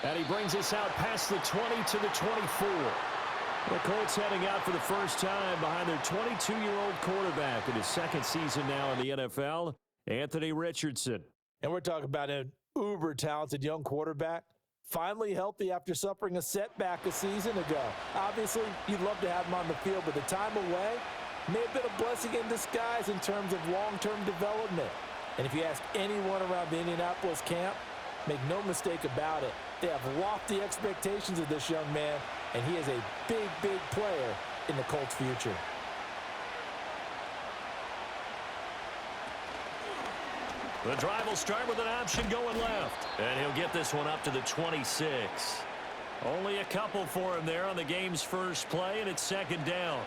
And he brings us out past the 20 to the 24. The Colts heading out for the first time behind their 22-year-old quarterback in his second season now in the NFL, Anthony Richardson. And we're talking about an uber-talented young quarterback, finally healthy after suffering a setback a season ago. Obviously, you'd love to have him on the field, but the time away may have been a blessing in disguise in terms of long-term development. And if you ask anyone around the Indianapolis camp, make no mistake about it, they have lofty expectations of this young man, and he is a big, big player in the Colts' future. The drive will start with an option going left. And he'll get this one up to the 26. Only a couple for him there on the game's first play, and it's second down.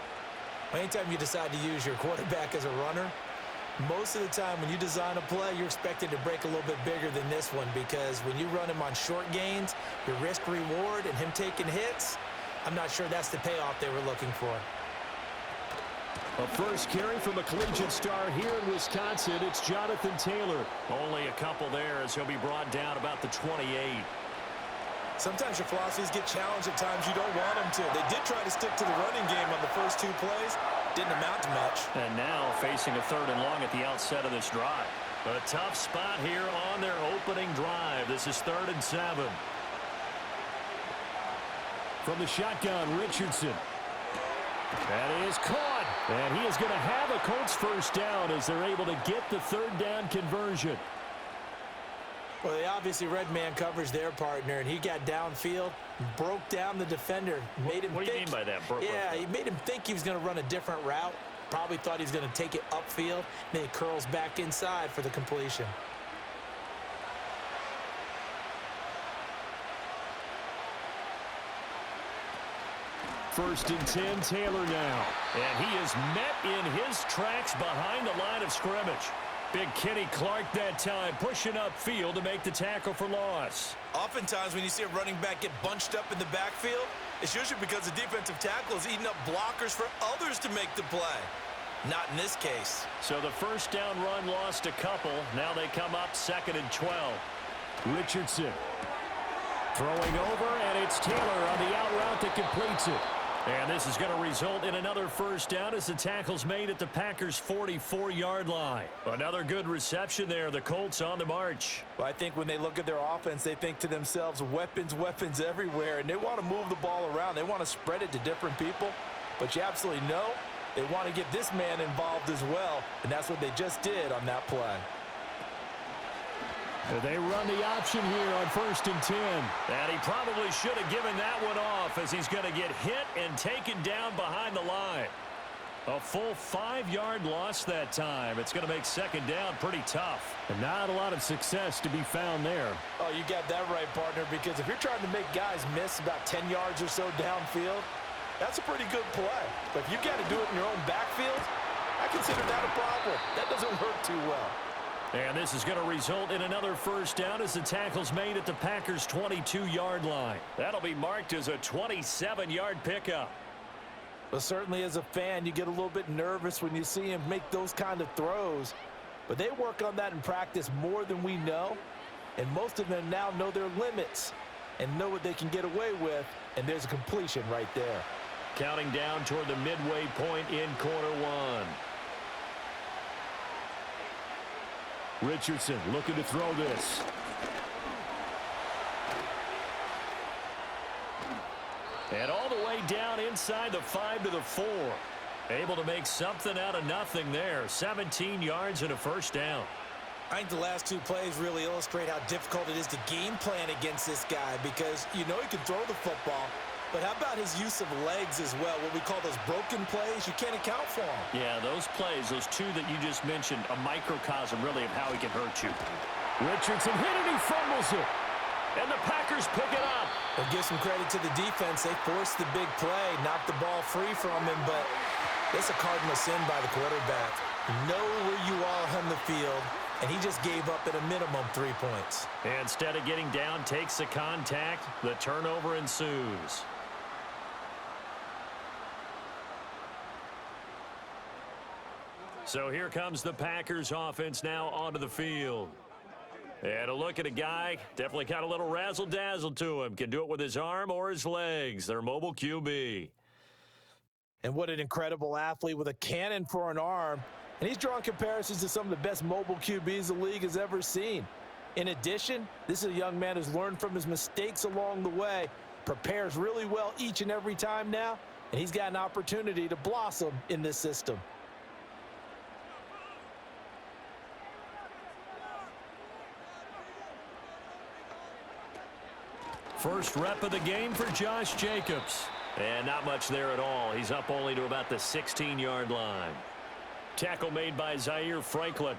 Anytime you decide to use your quarterback as a runner, most of the time when you design a play, you're expected to break a little bit bigger than this one, because when you run him on short gains, your risk-reward and him taking hits, I'm not sure that's the payoff they were looking for. A first carry from a collegiate star here in Wisconsin. It's Jonathan Taylor. Only a couple there as he'll be brought down about the 28. Sometimes your philosophies get challenged at times you don't want them to. They did try to stick to the running game on the first two plays. Didn't amount to much. And now facing a 3rd and long at the outset of this drive. A tough spot here on their opening drive. This is 3rd and 7. From the shotgun, Richardson. That is caught. And he is going to have a Colts first down as they're able to get the 3rd down conversion. Well, they obviously read man coverage their partner, and he got downfield, broke down the defender, made him What do you mean by that? He made him think he was going to run a different route. Probably thought he was going to take it upfield. Then he curls back inside for the completion. First and 10, Taylor now. And he is met in his tracks behind the line of scrimmage. Big Kenny Clark that time, pushing upfield to make the tackle for loss. Oftentimes when you see a running back get bunched up in the backfield, it's usually because the defensive tackle is eating up blockers for others to make the play. Not in this case. So the first down run lost a couple. Now they come up 2nd and 12. Richardson throwing over, and it's Taylor on the out route that completes it. And this is going to result in another first down as the tackle's made at the Packers' 44-yard line. Another good reception there. The Colts on the march. Well, I think when they look at their offense, they think to themselves, weapons, weapons everywhere, and they want to move the ball around. They want to spread it to different people. But you absolutely know they want to get this man involved as well, and that's what they just did on that play. They run the option here on 1st and 10. And he probably should have given that one off as he's going to get hit and taken down behind the line. A full 5-yard loss that time. It's going to make second down pretty tough. And not a lot of success to be found there. Oh, you got that right, partner, because if you're trying to make guys miss about 10 yards or so downfield, that's a pretty good play. But if you've got to do it in your own backfield, I consider that a problem. That doesn't work too well. And this is going to result in another first down as the tackle's made at the Packers' 22-yard line. That'll be marked as a 27-yard pickup. Well, certainly as a fan, you get a little bit nervous when you see him make those kind of throws. But they work on that in practice more than we know. And most of them now know their limits and know what they can get away with. And there's a completion right there. Counting down toward the midway point in quarter one. Richardson looking to throw this. And all the way down inside the 5 to the 4. Able to make something out of nothing there. 17 yards and a first down. I think the last two plays really illustrate how difficult it is to game plan against this guy, because you know he can throw the football, but how about his use of legs as well? What we call those broken plays, you can't account for them. Yeah, those plays, those two that you just mentioned, a microcosm really of how he can hurt you. Richardson hit it, he fumbles it. And the Packers pick it up. We'll give some credit to the defense. They forced the big play, knocked the ball free from him, but it's a cardinal sin by the quarterback. Know where you are on the field, and he just gave up at a minimum 3 points. And instead of getting down, takes the contact. The turnover ensues. So here comes the Packers offense now onto the field. And a look at a guy, definitely got a little razzle-dazzle to him. Can do it with his arm or his legs. Their mobile QB. And what an incredible athlete with a cannon for an arm. And he's drawing comparisons to some of the best mobile QBs the league has ever seen. In addition, this is a young man who's learned from his mistakes along the way, prepares really well each and every time now, and he's got an opportunity to blossom in this system. First rep of the game for Josh Jacobs. And not much there at all. He's up only to about the 16-yard line. Tackle made by Zaire Franklin.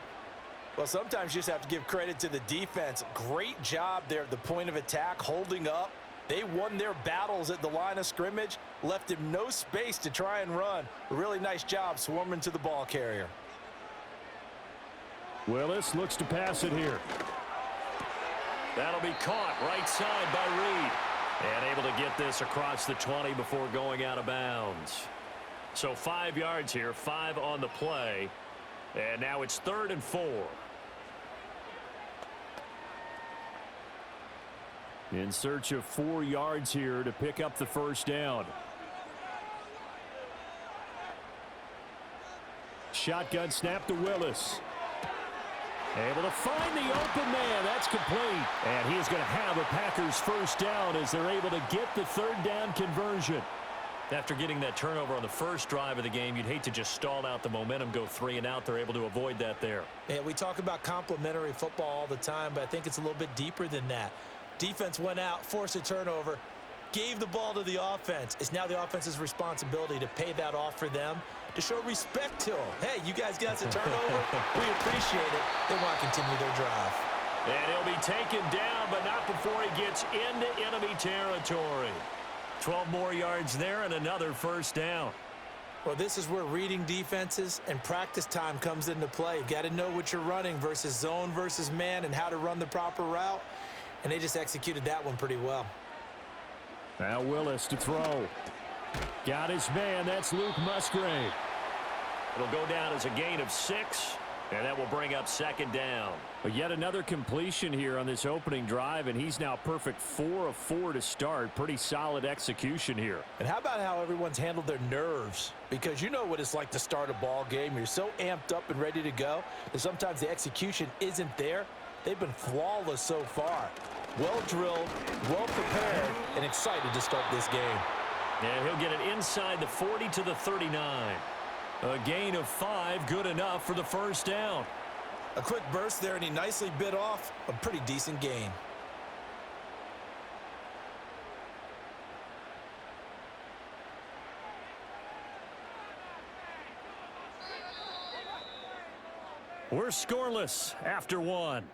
Well, sometimes you just have to give credit to the defense. Great job there at the point of attack, holding up. They won their battles at the line of scrimmage, left him no space to try and run. A really nice job swarming to the ball carrier. Willis looks to pass it here. That'll be caught right side by Reed. And able to get this across the 20 before going out of bounds. So 5 yards here, 5 on the play. And now it's 3rd and 4. In search of 4 yards here to pick up the first down. Shotgun snap to Willis. Able to find the open man. That's complete. And he is going to have a Packers first down as they're able to get the 3rd down conversion. After getting that turnover on the first drive of the game, you'd hate to just stall out the momentum, go 3 and out. They're able to avoid that there. Yeah, we talk about complementary football all the time, but I think it's a little bit deeper than that. Defense went out, forced a turnover, gave the ball to the offense. It's now the offense's responsibility to pay that off for them, to show respect to them. Hey, you guys got us a turnover. We appreciate it. They want to continue their drive. And he'll be taken down, but not before he gets into enemy territory. 12 more yards there and another first down. Well, this is where reading defenses and practice time comes into play. You've got to know what you're running versus zone versus man and how to run the proper route. And they just executed that one pretty well. Now Willis to throw. Got his man. That's Luke Musgrave. It'll go down as a gain of 6, and that will bring up 2nd down. But yet another completion here on this opening drive, and he's now perfect 4 of 4 to start. Pretty solid execution here. And how about how everyone's handled their nerves? Because you know what it's like to start a ball game. You're so amped up and ready to go that sometimes the execution isn't there. They've been flawless so far. Well drilled, well prepared, and excited to start this game. And he'll get it inside the 40 to the 39. A gain of 5, good enough for the first down. A quick burst there, and he nicely bit off a pretty decent gain. We're scoreless after 1.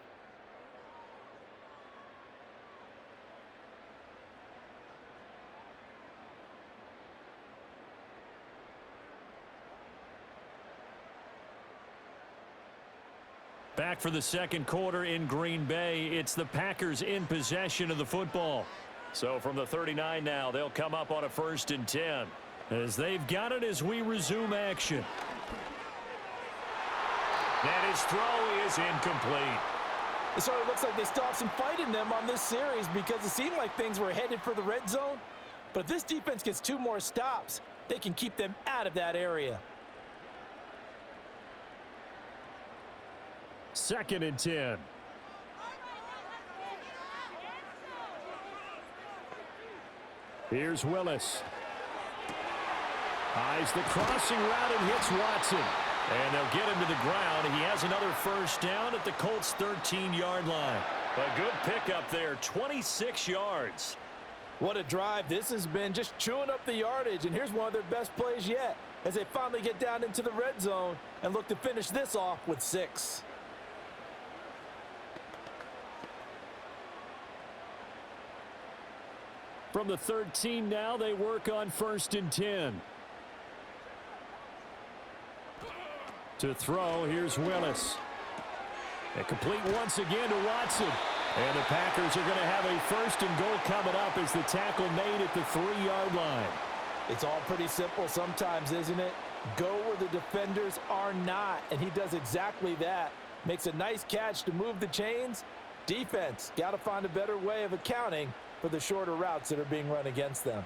Back for the second quarter in Green Bay. It's the Packers in possession of the football. So from the 39 now, they'll come up on a 1st and 10. As they've got it as we resume action. And his throw is incomplete. So it looks like they still have some fight in them on this series because it seemed like things were headed for the red zone. But if this defense gets 2 more stops, they can keep them out of that area. 2nd and 10. Here's Willis. Eyes the crossing route and hits Watson. And they'll get him to the ground. He has another first down at the Colts' 13-yard line. A good pickup there, 26 yards. What a drive. This has been just chewing up the yardage, and here's one of their best plays yet as they finally get down into the red zone and look to finish this off with 6. From the 13 now, they work on 1st and 10. To throw, here's Willis. And complete once again to Watson. And the Packers are going to have a 1st and goal coming up as the tackle made at the 3-yard line. It's all pretty simple sometimes, isn't it? Go where the defenders are not, and he does exactly that. Makes a nice catch to move the chains, Defense, got to find a better way of accounting for the shorter routes that are being run against them.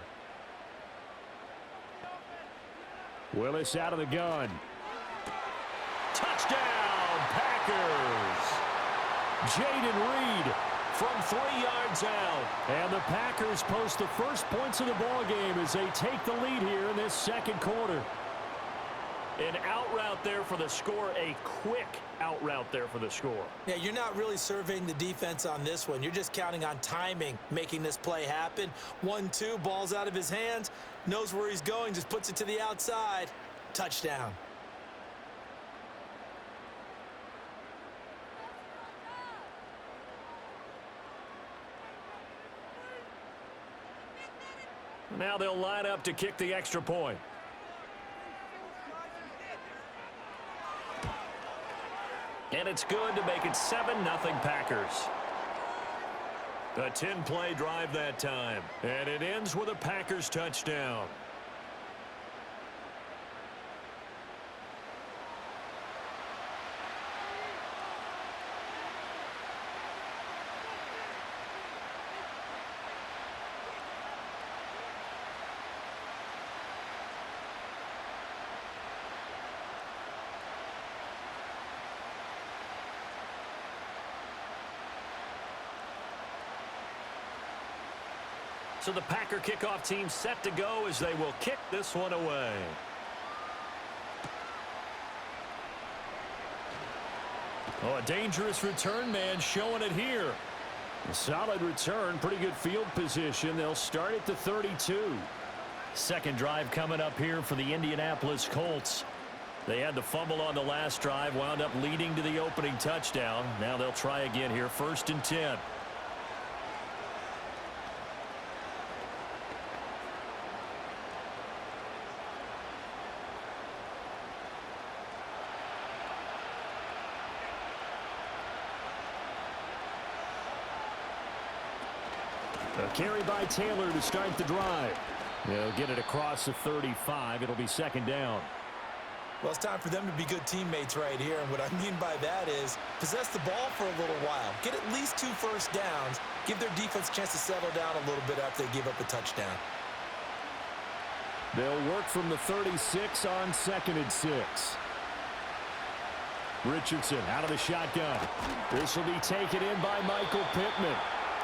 Willis out of the gun. Touchdown, Packers! Jaden Reed from 3 yards out. And the Packers post the first points of the ball game as they take the lead here in this second quarter. An out route there for the score, a quick out route there for the score. Yeah, you're not really surveying the defense on this one. You're just counting on timing, making this play happen. 1-2, ball's out of his hands, knows where he's going, just puts it to the outside. Touchdown. Now they'll line up to kick the extra point. And it's good to make it 7-0 Packers. A 10-play drive that time. And it ends with a Packers touchdown. So the Packer kickoff team set to go as they will kick this one away. Oh, a dangerous return man showing it here. A solid return, pretty good field position. They'll start at the 32. Second drive coming up here for the Indianapolis Colts. They had the fumble on the last drive, wound up leading to the opening touchdown. Now they'll try again here, 1st and 10. A carry by Taylor to start the drive. They'll get it across the 35. It'll be 2nd down. Well, it's time for them to be good teammates right here. And what I mean by that is possess the ball for a little while. Get at least 2 first downs. Give their defense a chance to settle down a little bit after they give up a touchdown. They'll work from the 36 on 2nd and 6. Richardson out of the shotgun. This will be taken in by Michael Pittman.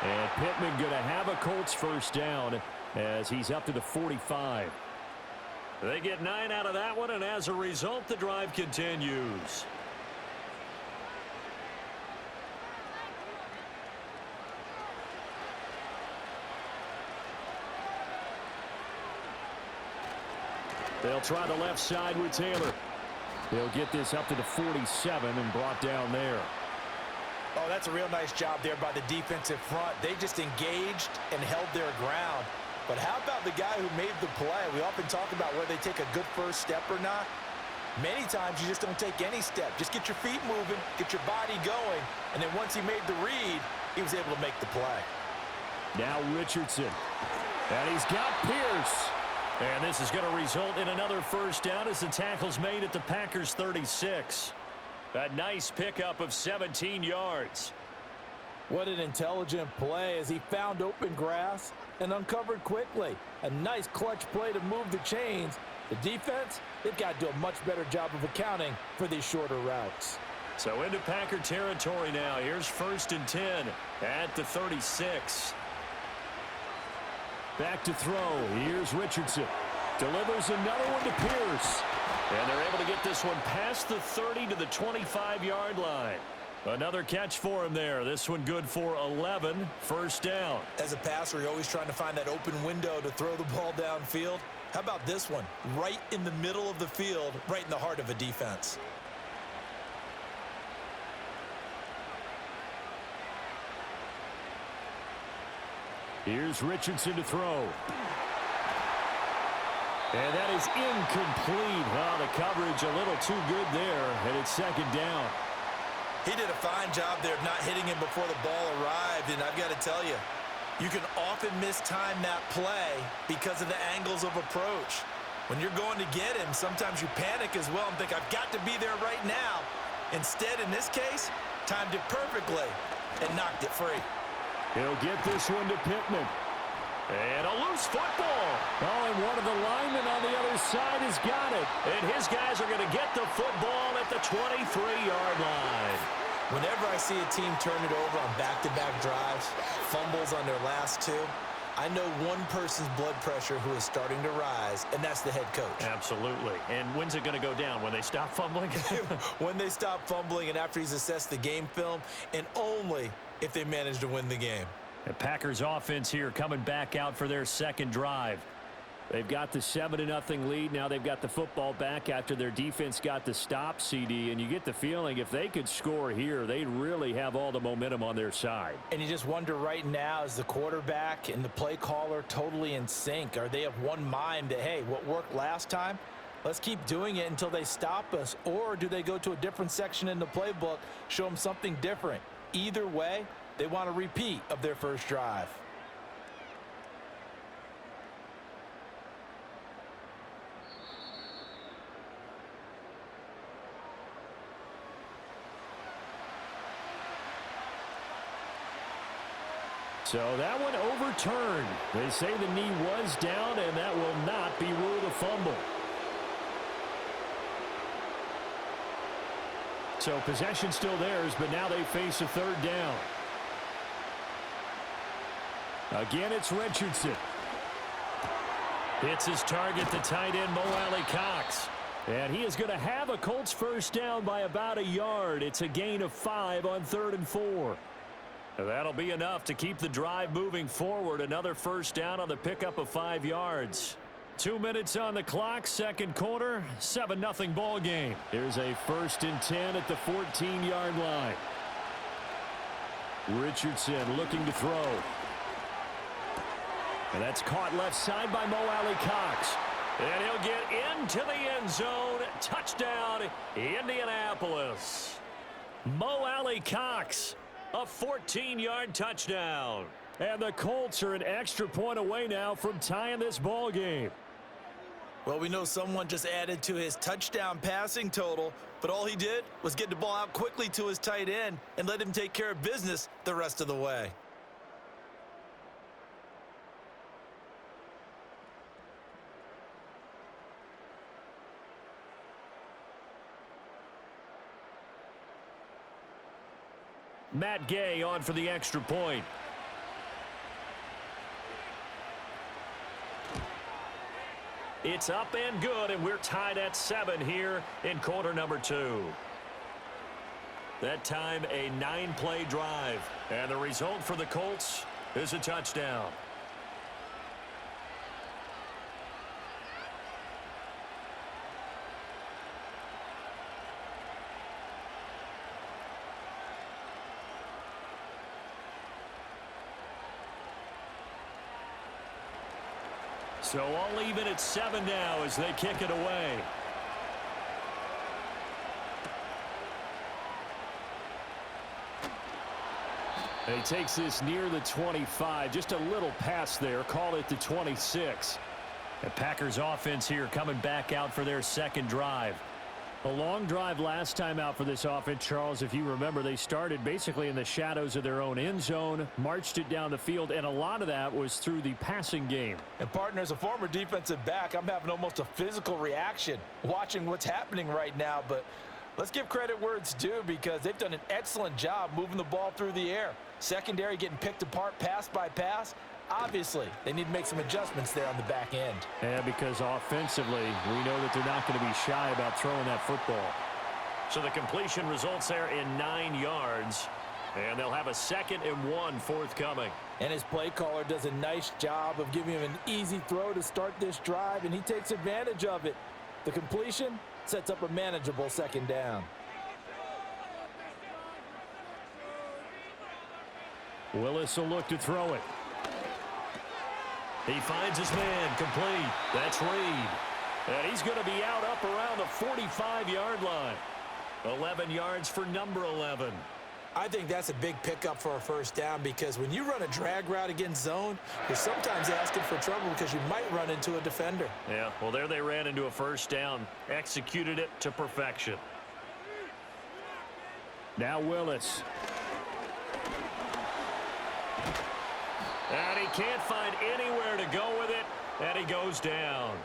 And Pittman going to have a Colts first down as he's up to the 45. They get 9 out of that one, and as a result, the drive continues. They'll try the left side with Taylor. They'll get this up to the 47 and brought down there. Oh, that's a real nice job there by the defensive front. They just engaged and held their ground. But how about the guy who made the play? We often talk about whether they take a good first step or not. Many times you just don't take any step. Just get your feet moving, get your body going, and then once he made the read, he was able to make the play. Now Richardson. And he's got Pierce. And this is going to result in another first down as the tackle's made at the Packers' 36. A nice pickup of 17 yards. What an intelligent play as he found open grass and uncovered quickly. A nice clutch play to move the chains. The defense, they've got to do a much better job of accounting for these shorter routes. So into Packer territory now. Here's 1st and 10 at the 36. Back to throw. Here's Richardson. Delivers another one to Pierce. And they're able to get this one past the 30 to the 25-yard line. Another catch for him there. This one good for 11. First down. As a passer, you're always trying to find that open window to throw the ball downfield. How about this one? Right in the middle of the field, right in the heart of a defense. Here's Richardson to throw. And that is incomplete. Well, the coverage a little too good there, and it's 2nd down. He did a fine job there of not hitting him before the ball arrived, and I've got to tell you, you can often mistime that play because of the angles of approach. When you're going to get him, sometimes you panic as well and think, I've got to be there right now. Instead, in this case, timed it perfectly. and knocked it free. He'll get this one to Pittman. And a loose football. Oh, and one of the linemen on the other side has got it. And his guys are going to get the football at the 23-yard line. Whenever I see a team turn it over on back-to-back drives, fumbles on their last two, I know one person's blood pressure who is starting to rise, and that's the head coach. Absolutely. And when's it going to go down? When they stop fumbling? When they stop fumbling and after he's assessed the game film, and only if they manage to win the game. The Packers offense here coming back out for their second drive. They've got the 7-0 lead. Now they've got the football back after their defense got the stop, CD. And you get the feeling if they could score here, they'd really have all the momentum on their side. And you just wonder right now, is the quarterback and the play caller totally in sync? Are they of one mind that, hey, what worked last time, let's keep doing it until they stop us? Or do they go to a different section in the playbook, show them something different? Either way, they want a repeat of their first drive. So that one overturned. They say the knee was down, and that will not be ruled a fumble. So possession still theirs, but now they face a third down. Again, it's Richardson. Hits his target, the tight end, Mo Alley-Cox. And he is going to have a Colts first down by about a yard. It's a gain of 5 on 3rd and 4. That'll be enough to keep the drive moving forward. Another first down on the pickup of 5 yards. 2 minutes on the clock, second quarter, 7-0 ball game. Here's a 1st and 10 at the 14-yard line. Richardson looking to throw. And that's caught left side by Mo Alley-Cox. And he'll get into the end zone. Touchdown, Indianapolis. Mo Alley-Cox. A 14-yard touchdown. And the Colts are an extra point away now from tying this ball game. Well, we know someone just added to his touchdown passing total, but all he did was get the ball out quickly to his tight end and let him take care of business the rest of the way. Matt Gay on for the extra point. It's up and good, and we're tied at 7 here in quarter number 2. That time, a 9-play drive. And the result for the Colts is a touchdown. So all even at 7 now as they kick it away. He takes this near the 25. Just a little pass there. Call it the 26. The Packers offense here coming back out for their second drive. A long drive last time out for this offense, Charles. If you remember, they started basically in the shadows of their own end zone, marched it down the field, and a lot of that was through the passing game. And partner, as a former defensive back, I'm having almost a physical reaction watching what's happening right now. But let's give credit where it's due because they've done an excellent job moving the ball through the air. Secondary getting picked apart pass by pass. Obviously, they need to make some adjustments there on the back end. Yeah, because offensively, we know that they're not going to be shy about throwing that football. So the completion results there in 9 yards, and they'll have a 2nd and 1 forthcoming. And his play caller does a nice job of giving him an easy throw to start this drive, and he takes advantage of it. The completion sets up a manageable 2nd down. Willis will look to throw it. He finds his man, complete. That's Reed. And he's going to be out up around the 45-yard line. 11 yards for number 11. I think that's a big pickup for a first down because when you run a drag route against zone, you're sometimes asking for trouble because you might run into a defender. Yeah, well, there they ran into a first down. Executed it to perfection. Now Willis. And he can't find anywhere to go with it, and he goes down.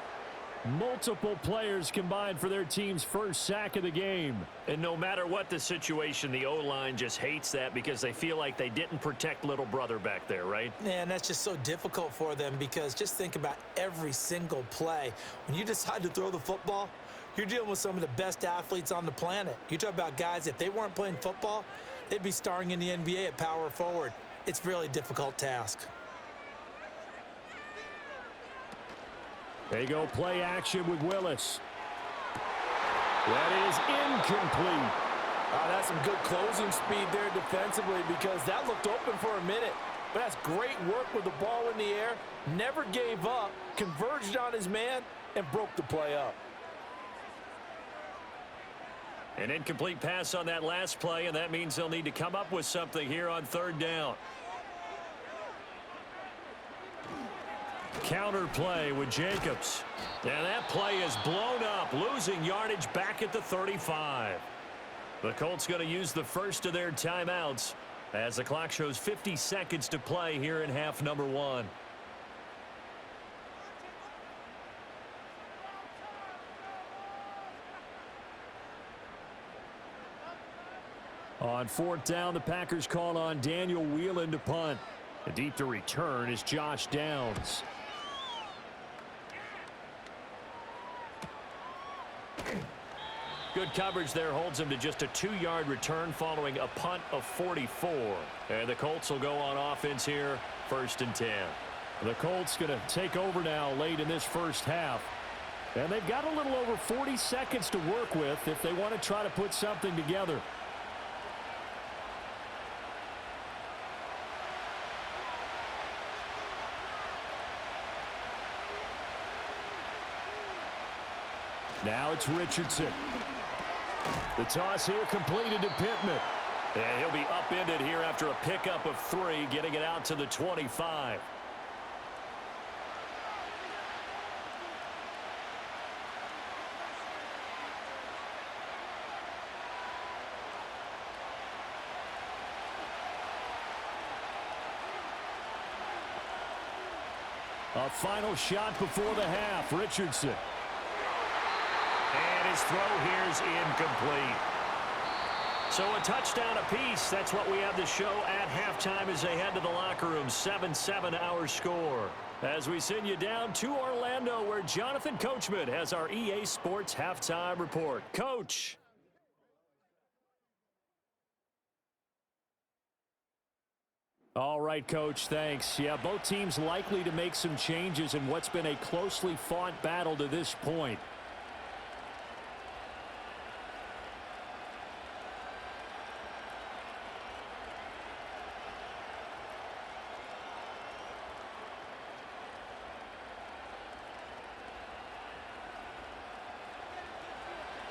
Multiple players combined for their team's first sack of the game. And no matter what the situation, the O-line just hates that because they feel like they didn't protect little brother back there, right? And that's just so difficult for them because just think about every single play. When you decide to throw the football, you're dealing with some of the best athletes on the planet. You talk about guys, if they weren't playing football, they'd be starring in the NBA at power forward. It's really a difficult task. They go play action with Willis. That is incomplete. That's some good closing speed there defensively because that looked open for a minute. But that's great work with the ball in the air. Never gave up, converged on his man, and broke the play up. An incomplete pass on that last play, and that means they'll need to come up with something here on third down. Counter play with Jacobs. And that play is blown up, losing yardage back at the 35. The Colts going to use the first of their timeouts as the clock shows 50 seconds to play here in half number 1. On fourth down, the Packers call on Daniel Whelan to punt. Deep to return is Josh Downs. Good coverage there holds him to just a 2-yard return following a punt of 44. And the Colts will go on offense here, 1st and 10. The Colts going to take over now late in this first half. And they've got a little over 40 seconds to work with if they want to try to put something together. Now it's Richardson. The toss here completed to Pittman. And he'll be upended here after a pickup of 3, getting it out to the 25. A final shot before the half, Richardson. And his throw here's incomplete. So a touchdown apiece. That's what we have to show at halftime as they head to the locker room. 7-7 our score. As we send you down to Orlando where Jonathan Coachman has our EA Sports halftime report. Coach. All right, Coach, thanks. Yeah, both teams likely to make some changes in what's been a closely fought battle to this point.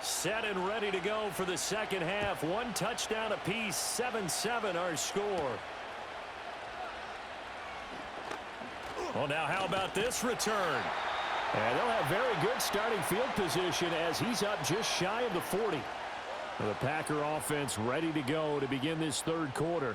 Set and ready to go for the second half. 1 touchdown apiece, 7-7 our score. Well, now how about this return? And they'll have very good starting field position as he's up just shy of the 40. The Packer offense ready to go to begin this third quarter.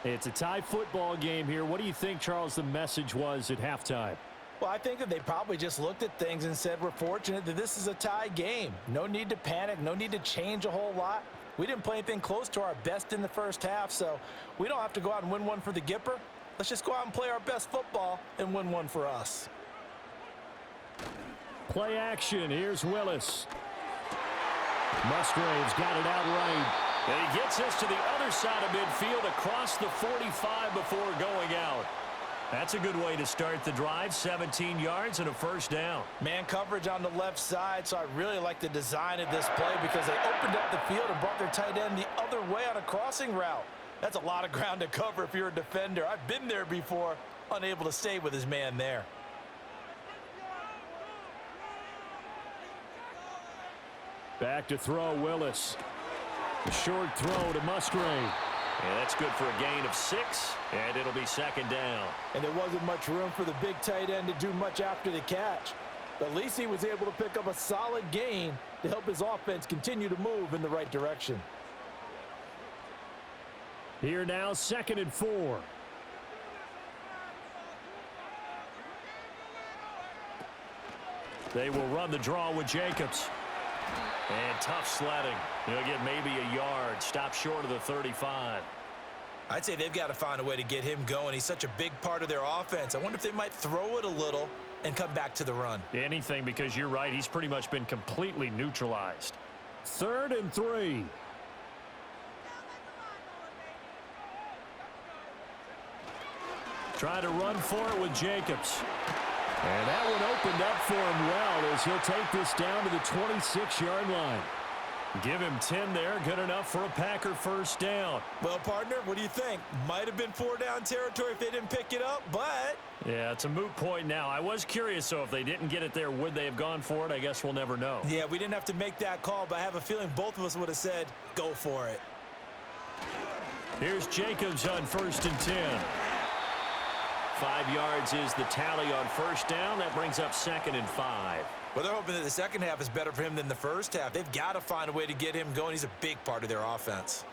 It's a tie football game here. What do you think, Charles, the message was at halftime? Well, I think that they probably just looked at things and said, we're fortunate that this is a tie game. No need to panic, no need to change a whole lot. We didn't play anything close to our best in the first half, so we don't have to go out and win one for the Gipper. Let's just go out and play our best football and win one for us. Play action. Here's Willis. Musgrave's got it out right. And he gets us to the other side of midfield across the 45 before going out. That's a good way to start the drive. 17 yards and a first down. Man coverage on the left side, so I really like the design of this play because they opened up the field and brought their tight end the other way on a crossing route. That's a lot of ground to cover if you're a defender. I've been there before, unable to stay with his man there. Back to throw, Willis. A short throw to Musgrave. And that's good for a gain of 6, and it'll be second down. And there wasn't much room for the big tight end to do much after the catch. But at least he was able to pick up a solid gain to help his offense continue to move in the right direction. Here now, 2nd and 4. They will run the draw with Jacobs. And tough sledding. He'll get maybe a yard. Stop short of the 35. I'd say they've got to find a way to get him going. He's such a big part of their offense. I wonder if they might throw it a little and come back to the run. Anything, because you're right. He's pretty much been completely neutralized. 3rd and 3. Try to run for it with Jacobs. And that one opened up for him well as he'll take this down to the 26-yard line. Give him 10 there. Good enough for a Packer first down. Well, partner, what do you think? Might have been 4-down territory if they didn't pick it up, but... Yeah, it's a moot point now. I was curious, so if they didn't get it there, would they have gone for it? I guess we'll never know. Yeah, we didn't have to make that call, but I have a feeling both of us would have said, go for it. Here's Jacobs on 1st and 10. 5 yards is the tally on first down. That brings up 2nd and 5. Well, they're hoping that the second half is better for him than the first half. They've got to find a way to get him going. He's a big part of their offense.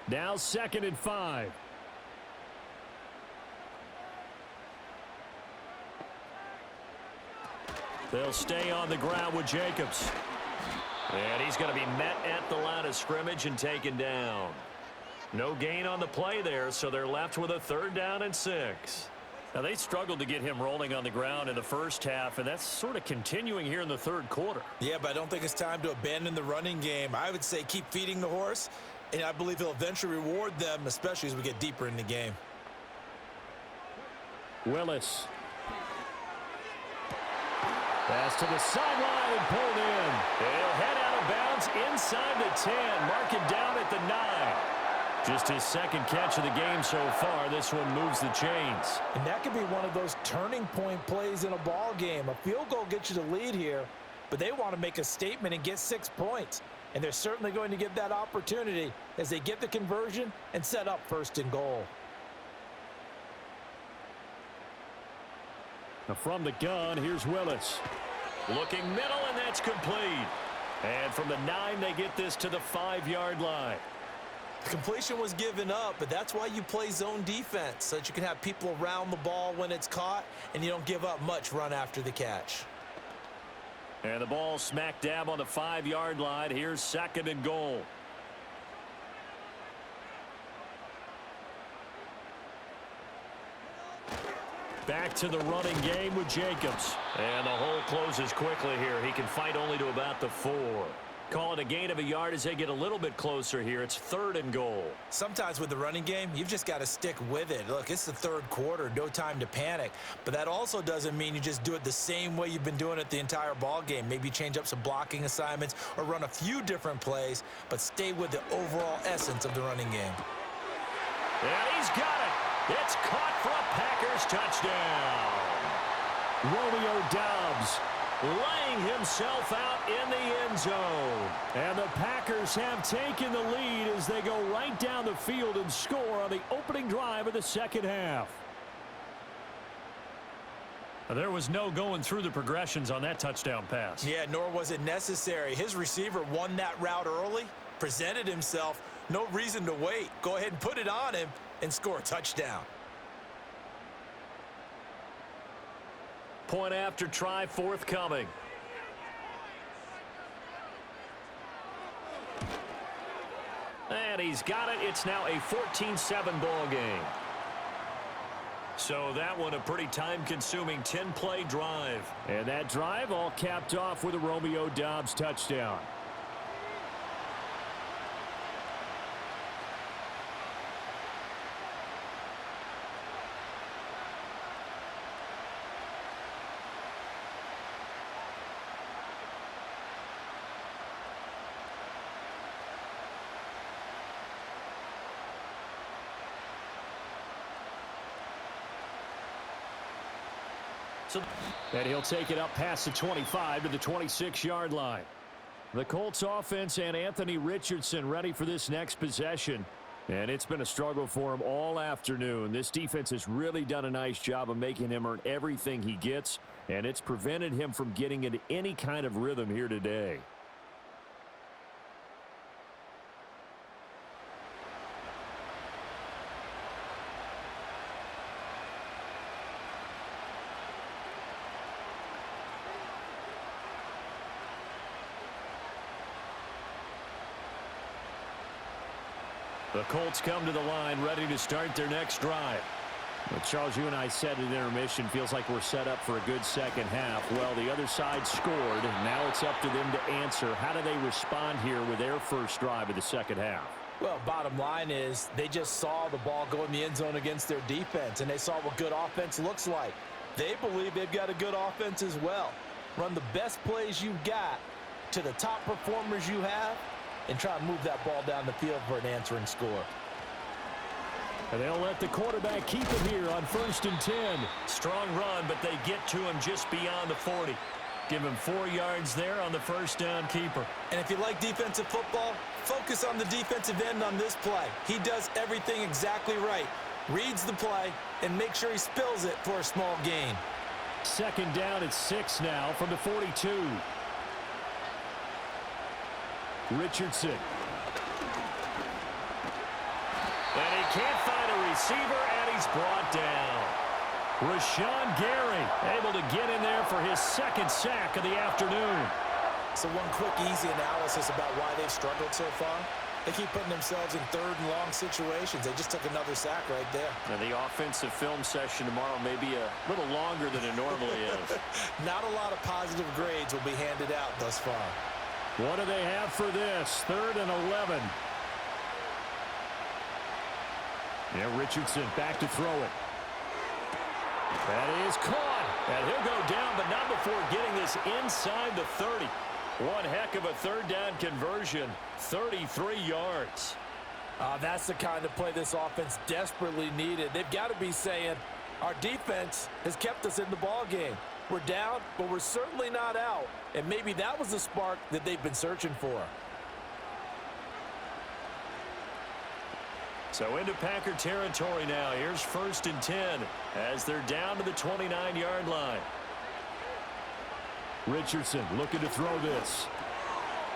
Now 2nd and 5. They'll stay on the ground with Jacobs. And he's going to be met at the line of scrimmage and taken down. No gain on the play there, so they're left with a 3rd down and 6. Now, they struggled to get him rolling on the ground in the first half, and that's sort of continuing here in the 3rd quarter. Yeah, but I don't think it's time to abandon the running game. I would say keep feeding the horse, and I believe he'll eventually reward them, especially as we get deeper in the game. Willis. Pass to the sideline and pulled in. He'll head out of bounds inside the 10. Mark it down at the 9. Just his 2nd catch of the game so far. This one moves the chains. And that could be one of those turning point plays in a ball game. A field goal gets you the lead here, but they want to make a statement and get 6 points. And they're certainly going to get that opportunity as they get the conversion and set up 1st and goal. Now from the gun, here's Willis. Looking middle, and that's complete. And from the 9, they get this to the 5-yard line. Completion was given up, but that's why you play zone defense, so that you can have people around the ball when it's caught, and you don't give up much run after the catch. And the ball smack dab on the 5-yard line. Here's 2nd and goal. Back to the running game with Jacobs. And the hole closes quickly here. He can fight only to about the 4. Call it a gain of a yard as they get a little bit closer here. It's 3rd and goal. Sometimes with the running game, you've just got to stick with it. Look, it's the 3rd quarter, no time to panic. But that also doesn't mean you just do it the same way you've been doing it the entire ball game. Maybe change up some blocking assignments or run a few different plays, but stay with the overall essence of the running game. And he's got it. It's caught for a Packers touchdown. Romeo Doubs laying himself out in the end zone. And the Packers have taken the lead as they go right down the field and score on the opening drive of the 2nd half. There was no going through the progressions on that touchdown pass. Yeah, nor was it necessary. His receiver won that route early, presented himself. No reason to wait. Go ahead and put it on him and score a touchdown. Point after try forthcoming. And he's got it. It's now a 14-7 ball game. So that one a pretty time-consuming 10-play drive. And that drive all capped off with a Romeo Doubs touchdown. And he'll take it up past the 25 to the 26-yard line. The Colts offense and Anthony Richardson ready for this next possession. And it's been a struggle for him all afternoon. This defense has really done a nice job of making him earn everything he gets, and it's prevented him from getting into any kind of rhythm here today. The Colts come to the line ready to start their next drive. Well, Charles, you and I said at intermission, feels like we're set up for a good second half. Well, the other side scored. Now it's up to them to answer. How do they respond here with their first drive of the second half? Well, bottom line is they just saw the ball go in the end zone against their defense, and they saw what good offense looks like. They believe they've got a good offense as well. Run the best plays you've got to the top performers you have and try and move that ball down the field for an answering score. And they'll let the quarterback keep it here on 1st and 10. Strong run, but they get to him just beyond the 40. Give him 4 yards there on the first down keeper. And if you like defensive football, focus on the defensive end on this play. He does everything exactly right. Reads the play and make sure he spills it for a small gain. Second down at 6 now from the 42. Richardson. And he can't find a receiver, and he's brought down. Rashawn Gary able to get in there for his second sack of the afternoon. So one quick, easy analysis about why they've struggled so far. They keep putting themselves in third and long situations. They just took another sack right there. Now the offensive film session tomorrow may be a little longer than it normally is. Not a lot of positive grades will be handed out thus far. What do they have for this? 3rd and 11. Yeah, Richardson back to throw it. That is caught. And he'll go down, but not before getting this inside the 30. One heck of a third down conversion. 33 yards. That's the kind of play this offense desperately needed. They've got to be saying, our defense has kept us in the ball game. We're down, but we're certainly not out. And maybe that was the spark that they've been searching for. So into Packer territory now. Here's 1st and 10 as they're down to the 29-yard line. Richardson looking to throw this.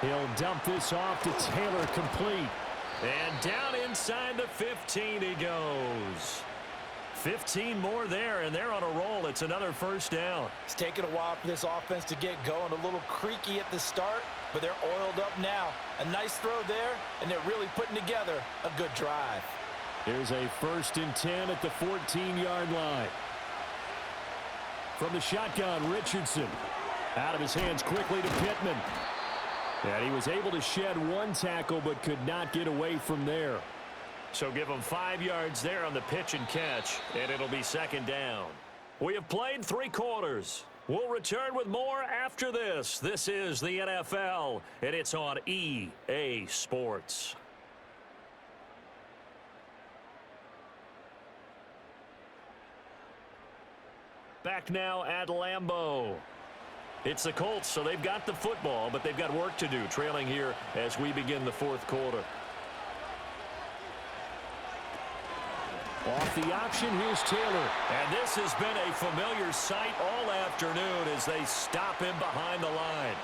He'll dump this off to Taylor, complete. And down inside the 15 he goes. 15 more there, and they're on a roll. It's another first down. It's taken a while for this offense to get going. A little creaky at the start, but they're oiled up now. A nice throw there, and they're really putting together a good drive. Here's a 1st and 10 at the 14-yard line. From the shotgun, Richardson. Out of his hands quickly to Pittman. And he was able to shed one tackle, but could not get away from there. So give him 5 yards there on the pitch and catch, and it'll be 2nd down. We have played 3 quarters. We'll return with more after this. This is the NFL, and it's on EA Sports. Back now at Lambeau. It's the Colts, so they've got the football, but they've got work to do, trailing here as we begin the 4th quarter. Off the option, here's Taylor. And this has been a familiar sight all afternoon as they stop him behind the line.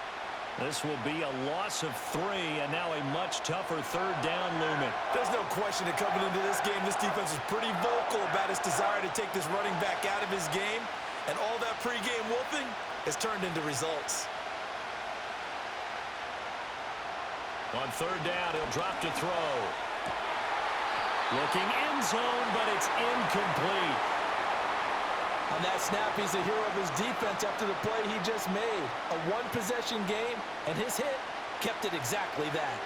This will be a loss of 3, and now a much tougher 3rd down looming. There's no question that coming into this game, this defense is pretty vocal about its desire to take this running back out of his game, and all that pregame whooping has turned into results. On 3rd down, he'll drop to throw. Looking end zone, but it's incomplete. On that snap, he's the hero of his defense after the play he just made. A one-possession game, and his hit kept it exactly that.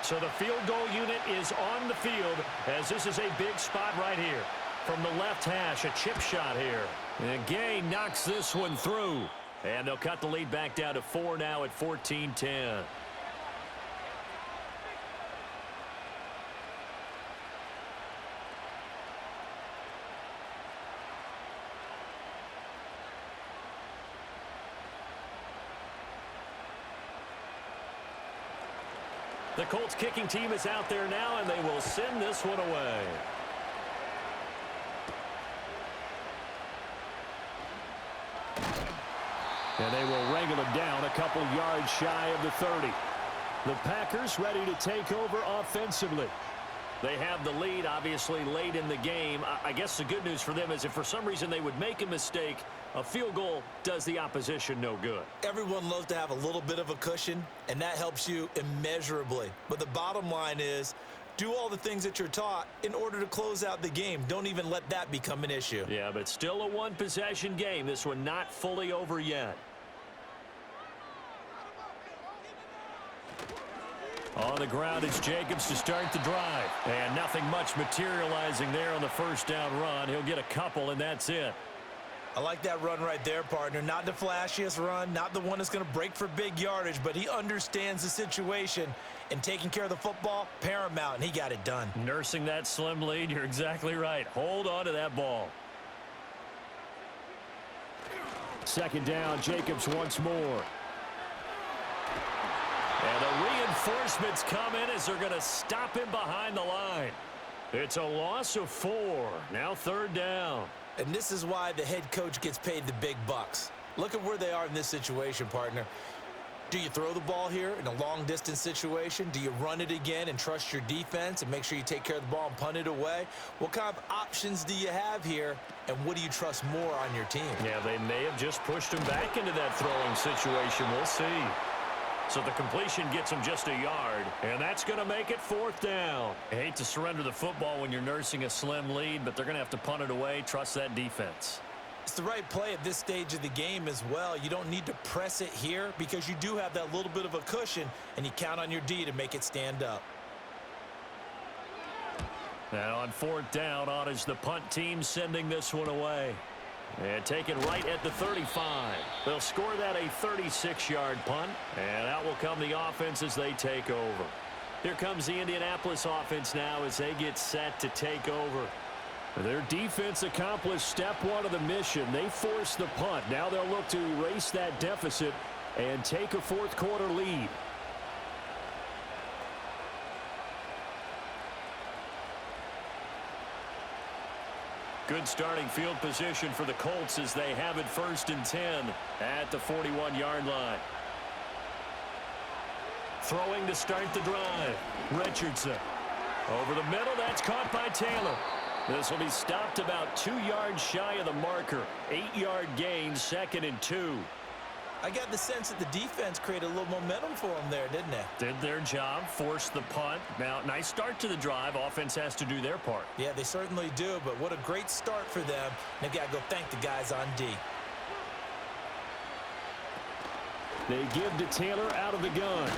So the field goal unit is on the field as this is a big spot right here. From the left hash, a chip shot here. And Gay knocks this one through. And they'll cut the lead back down to 4 now at 14-10. The Colts kicking team is out there now, and they will send this one away. And they will wrangle him down a couple yards shy of the 30. The Packers ready to take over offensively. They have the lead, obviously, late in the game. I guess the good news for them is if for some reason they would make a mistake, a field goal does the opposition no good. Everyone loves to have a little bit of a cushion, and that helps you immeasurably. But the bottom line is, do all the things that you're taught in order to close out the game. Don't even let that become an issue. Yeah, but still a one-possession game. This one not fully over yet. On the ground, it's Jacobs to start the drive. And nothing much materializing there on the first down run. He'll get a couple, and that's it. I like that run right there, partner. Not the flashiest run, not the one that's going to break for big yardage, but he understands the situation, and taking care of the football, paramount, and he got it done. Nursing that slim lead, you're exactly right. Hold on to that ball. Second down, Jacobs once more. And the reinforcements come in as they're going to stop him behind the line. It's a loss of 4. Now third down. And this is why the head coach gets paid the big bucks. Look at where they are in this situation, partner. Do you throw the ball here in a long-distance situation? Do you run it again and trust your defense and make sure you take care of the ball and punt it away? What kind of options do you have here, and what do you trust more on your team? Yeah, they may have just pushed him back into that throwing situation. We'll see. So the completion gets him just a yard, and that's going to make it fourth down. I hate to surrender the football when you're nursing a slim lead, but they're going to have to punt it away. Trust that defense. It's the right play at this stage of the game as well. You don't need to press it here because you do have that little bit of a cushion, and you count on your D to make it stand up. Now on fourth down, on is the punt team sending this one away. And taken right at the 35. They'll score that a 36-yard punt. And out will come the offense as they take over. Here comes the Indianapolis offense now as they get set to take over. Their defense accomplished step one of the mission. They forced the punt. Now they'll look to erase that deficit and take a fourth quarter lead. Good starting field position for the Colts as they have it 1st and 10 at the 41-yard line. Throwing to start the drive. Richardson. Over the middle, that's caught by Taylor. This will be stopped about 2 yards shy of the marker. 8-yard gain, 2nd and 2. I got the sense that the defense created a little momentum for them there, didn't they? Did their job, forced the punt. Now, nice start to the drive. Offense has to do their part. Yeah, they certainly do, but what a great start for them. They've got to go thank the guys on D. They give to Taylor out of the gun.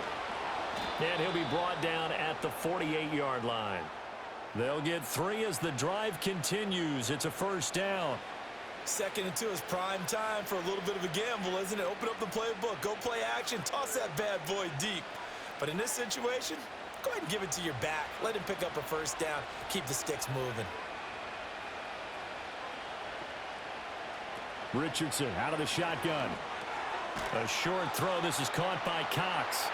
And he'll be brought down at the 48-yard line. They'll get 3 as the drive continues. It's a first down. 2nd and 2 is prime time for a little bit of a gamble, isn't it? Open up the playbook, go play action, toss that bad boy deep. But in this situation, go ahead and give it to your back. Let him pick up a first down. Keep the sticks moving. Richardson out of the shotgun. A short throw. This is caught by Cox.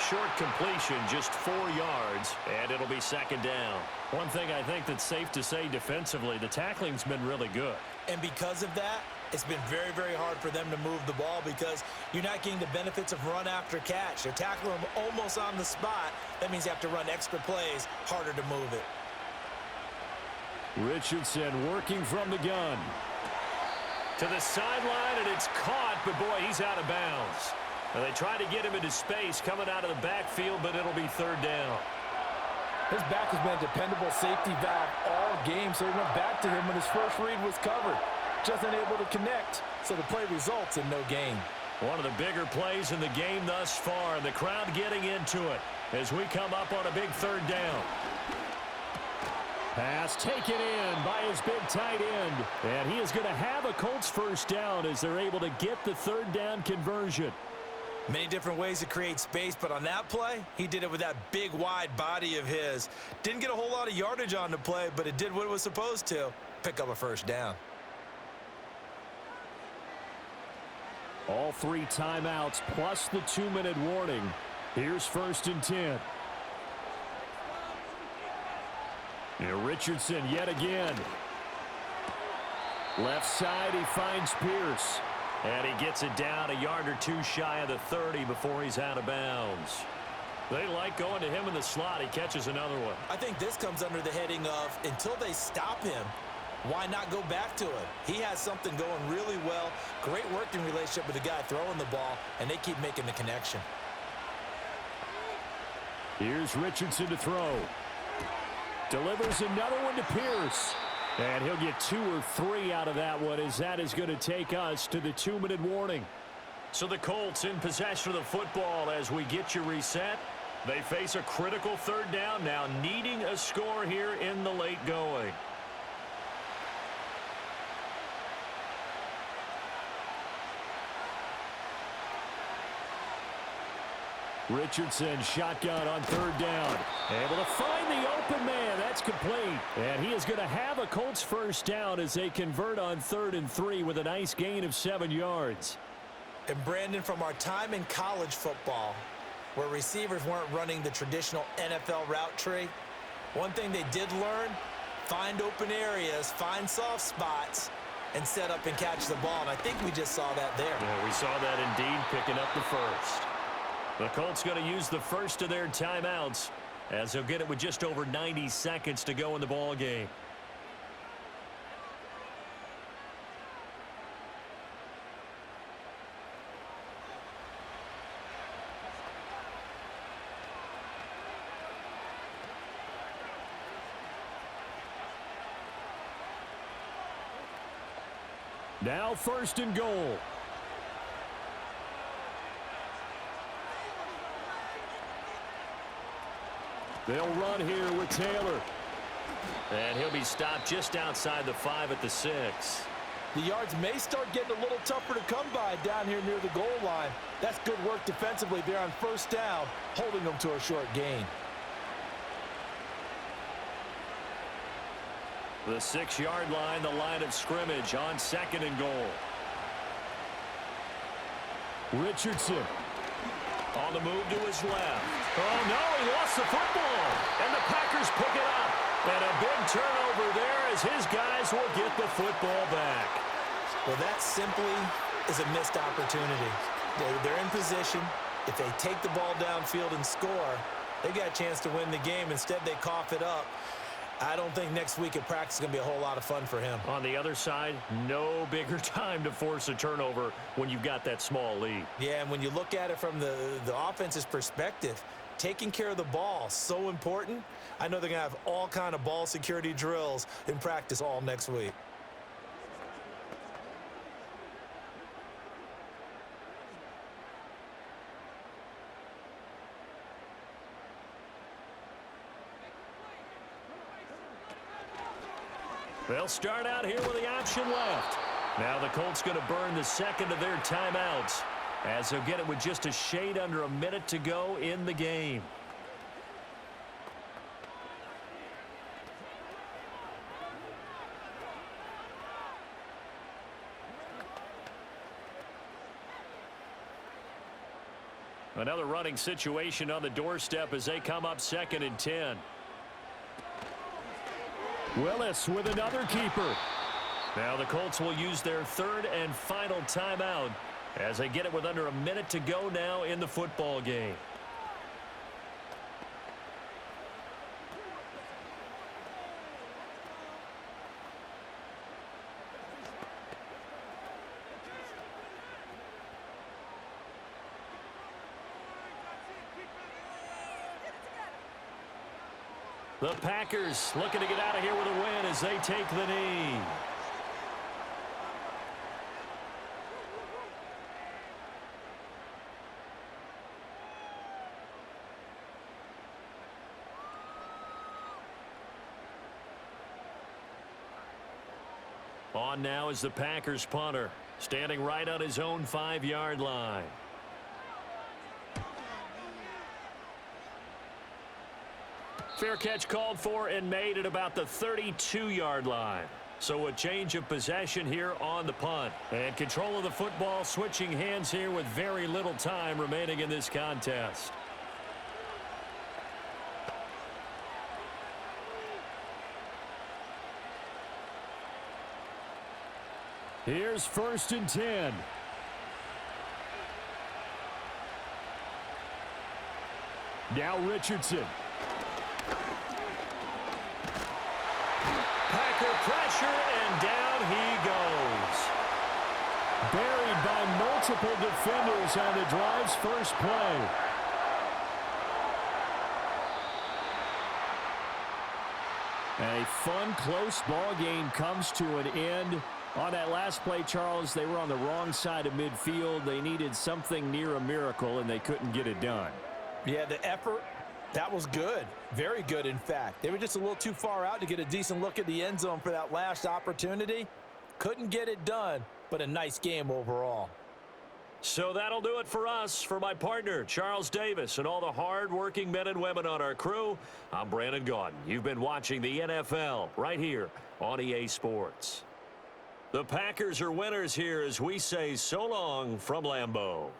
Short completion, just 4 yards, and it'll be 2nd down. One thing I think that's safe to say defensively, the tackling's been really good. And because of that, it's been very, very hard for them to move the ball because you're not getting the benefits of run after catch. They're tackling them almost on the spot. That means you have to run extra plays, harder to move it. Richardson working from the gun. To the sideline, and it's caught, but boy, he's out of bounds. Now, they try to get him into space coming out of the backfield, but it'll be 3rd down. His back has been a dependable safety valve all game, so he went back to him when his first read was covered. Just unable to connect, so the play results in no gain. One of the bigger plays in the game thus far. The crowd getting into it as we come up on a big 3rd down. Pass taken in by his big tight end. And he is going to have a Colts first down as they're able to get the 3rd down conversion. Many different ways to create space, but on that play, he did it with that big, wide body of his. Didn't get a whole lot of yardage on the play, but it did what it was supposed to. Pick up a first down. All 3 timeouts plus the 2-minute warning. Here's 1st and 10. Here Richardson yet again. Left side, he finds Pierce. And he gets it down a yard or 2 shy of the 30 before he's out of bounds. They like going to him in the slot. He catches another one. I think this comes under the heading of until they stop him, why not go back to it? He has something going really well. Great working relationship with the guy throwing the ball, and they keep making the connection. Here's Richardson to throw. Delivers another one to Pierce. And he'll get 2 or 3 out of that one, as that is going to take us to the 2-minute warning. So the Colts in possession of the football as we get you reset. They face a critical third down now, needing a score here in the late going. Richardson shotgun on third down. Able to find the open man. That's complete. And he is going to have a Colts first down as they convert on 3rd and 3 with a nice gain of 7 yards. And Brandon, from our time in college football, where receivers weren't running the traditional NFL route tree, one thing they did learn, find open areas, find soft spots, and set up and catch the ball. And I think we just saw that there. Yeah, we saw that indeed, picking up the first. The Colts going to use the first of their timeouts as they'll get it with just over 90 seconds to go in the ball game. Now 1st and goal. They'll run here with Taylor. And he'll be stopped just outside the 5 at the 6. The yards may start getting a little tougher to come by down here near the goal line. That's good work defensively there on 1st down, holding them to a short gain. The 6-yard line, the line of scrimmage on 2nd and goal. Richardson on the move to his left. Oh, no, he lost the football. And the Packers pick it up. And a big turnover there as his guys will get the football back. Well, that simply is a missed opportunity. They're in position. If they take the ball downfield and score, they got a chance to win the game. Instead, they cough it up. I don't think next week at practice is going to be a whole lot of fun for him. On the other side, no bigger time to force a turnover when you've got that small lead. Yeah, and when you look at it from the offense's perspective, taking care of the ball, so important. I know they're going to have all kind of ball security drills in practice all next week. They'll start out here with the option left. Now the Colts going to burn the 2nd of their timeouts as they'll get it with just a shade under a minute to go in the game. Another running situation on the doorstep as they come up 2nd and 10. Willis with another keeper. Now the Colts will use their 3rd and final timeout as they get it with under a minute to go now in the football game. The Packers looking to get out of here with a win as they take the knee. On now is the Packers punter, standing right on his own 5-yard line. Fair catch called for and made at about the 32-yard line. So a change of possession here on the punt. And control of the football switching hands here with very little time remaining in this contest. Here's 1st and 10. Now Richardson. Packer pressure, and down he goes. Buried by multiple defenders on the drive's first play. A fun, close ball game comes to an end. On that last play, Charles, they were on the wrong side of midfield. They needed something near a miracle, and they couldn't get it done. Yeah, the effort, that was good. Very good, in fact. They were just a little too far out to get a decent look at the end zone for that last opportunity. Couldn't get it done, but a nice game overall. So that'll do it for us. For my partner, Charles Davis, and all the hard-working men and women on our crew, I'm Brandon Gaudin. You've been watching the NFL right here on EA Sports. The Packers are winners here as we say so long from Lambeau.